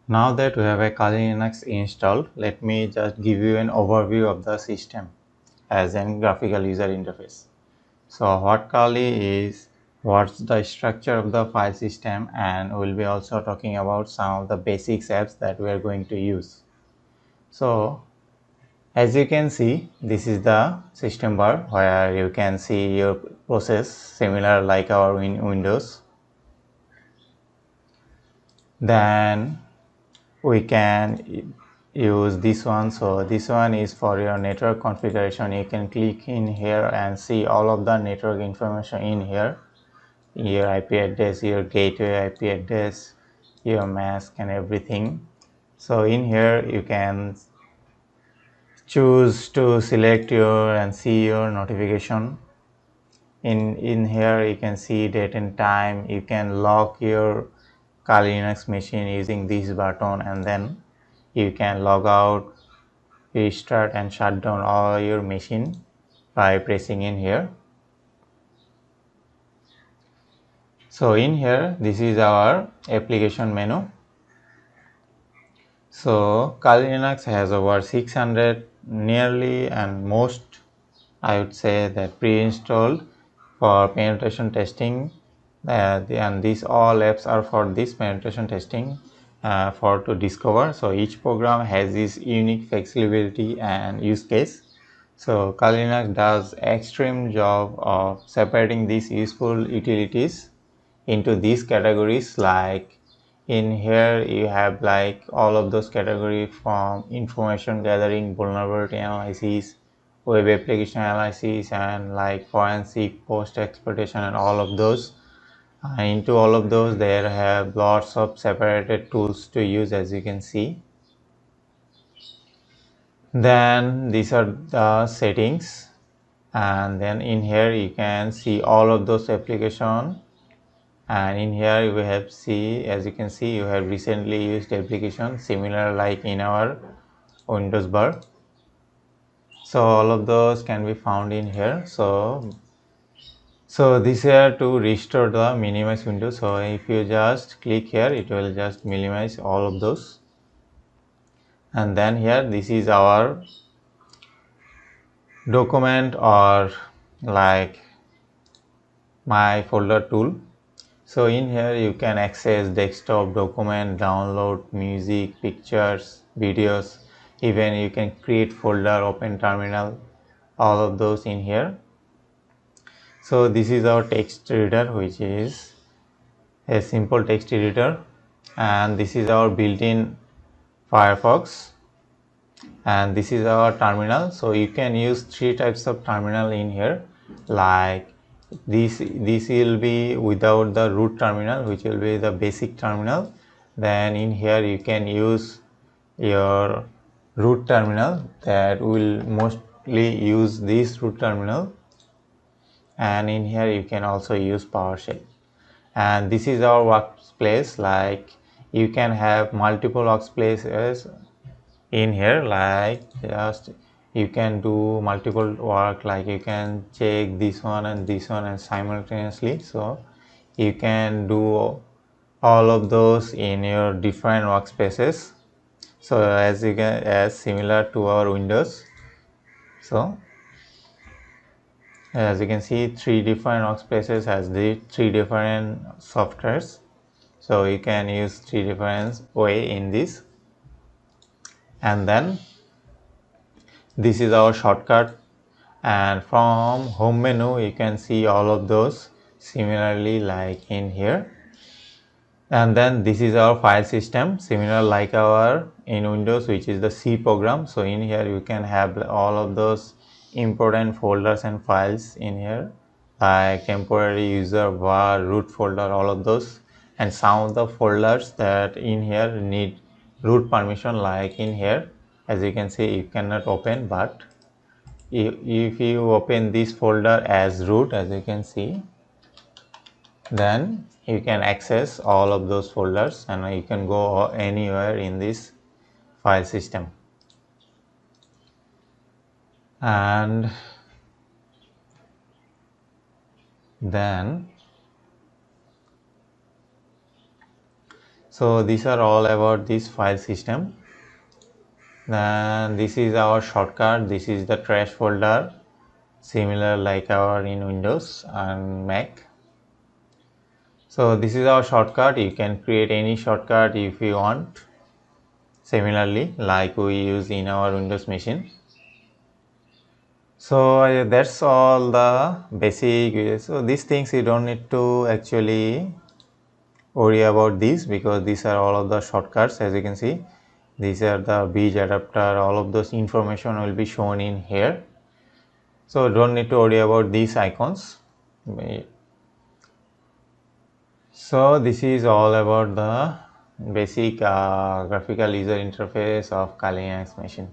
Now that we have a Kali Linux installed, let me just give you an overview of the system as a graphical user interface. So what Kali is, what's the structure of the file system, and we'll be also talking about some of the basics apps that we are going to use. So as you can see, this is the system bar where you can see your process similar like our Windows. Then we can use this one. So this one is for your network configuration. You can click in here and see all of the network information in here, your IP address, your gateway IP address, your mask and everything. So in here you can choose to select your and see your notification. In here you can see date and time. You can lock your Kali Linux machine using this button, and then you can log out, restart and shut down all your machine by pressing in here. So in here, this is our application menu. So Kali Linux has over 600 nearly, and most I would say that pre-installed for penetration testing, and these all apps are for this penetration testing for to discover. So each program has this unique flexibility and use case. So Kali Linux does extreme job of separating these useful utilities into these categories. Like in here you have like all of those categories from information gathering, vulnerability analysis, web application analysis, and like forensic, post exploitation, and all of those. Into all of those there have lots of separated tools to use, as you can see. Then these are the settings, and then in here you can see all of those application. And in here we have as you can see, you have recently used application similar like in our Windows bar. So all of those can be found in here. So this here to restore the minimize window. So if you just click here, it will just minimize all of those. And then here, this is our document or like my folder tool. So in here you can access desktop, document, download, music, pictures, videos. Even you can create folder, open terminal, all of those in here. So this is our text reader, which is a simple text editor, and this is our built-in Firefox, and this is our terminal. So you can use three types of terminal in here. Like this will be without the root terminal, which will be the basic terminal. Then in here you can use your root terminal, that will mostly use this root terminal, and in here you can also use PowerShell. And this is our workplace. Like you can have multiple workplaces in here, like just you can do multiple work, like you can check this one and simultaneously. So you can do all of those in your different workspaces. So as you can, as similar to our Windows. So as you can see, three different workspaces has the three different softwares. So you can use three different way in this. And then this is our shortcut, and from home menu you can see all of those similarly like in here. And then this is our file system, similar like our in Windows, which is the C program. So in here you can have all of those important folders and files in here, like temporary user, var, root folder, all of those. And some of the folders that in here need root permission, like in here as you can see you cannot open, but if you open this folder as root, as you can see, then you can access all of those folders and you can go anywhere in this file system. And then So these are all about this file system. Then this is our shortcut. This is the trash folder, similar like our in Windows and Mac. So this is our shortcut. You can create any shortcut if you want, similarly like we use in our Windows machine. So that's all the basic. So these things you don't need to actually worry about these, because these are all of the shortcuts. As you can see, these are the beach adapter, all of those information will be shown in here. So don't need to worry about these icons. So this is all about the basic graphical user interface of Kali Linux machine.